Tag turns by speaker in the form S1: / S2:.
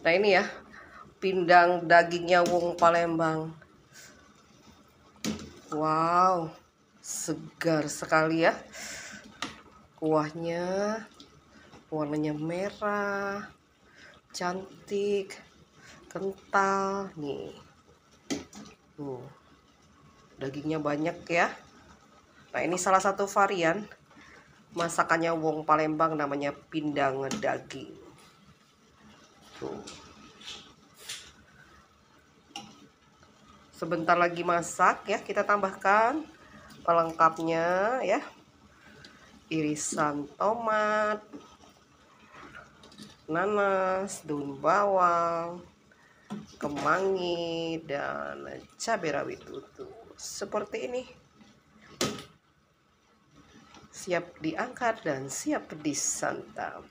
S1: Nah ini ya, pindang dagingnya wong Palembang. Wow, segar sekali ya. Kuahnya warnanya merah, cantik, kental nih. Dagingnya banyak ya. Nah ini salah satu varian masakannya wong Palembang, namanya pindang daging. Tuh. Sebentar lagi masak ya, kita tambahkan pelengkapnya ya. Irisan tomat, nanas, daun bawang, kemangi, dan cabai rawit utuh. Seperti ini. Siap diangkat dan siap disantap.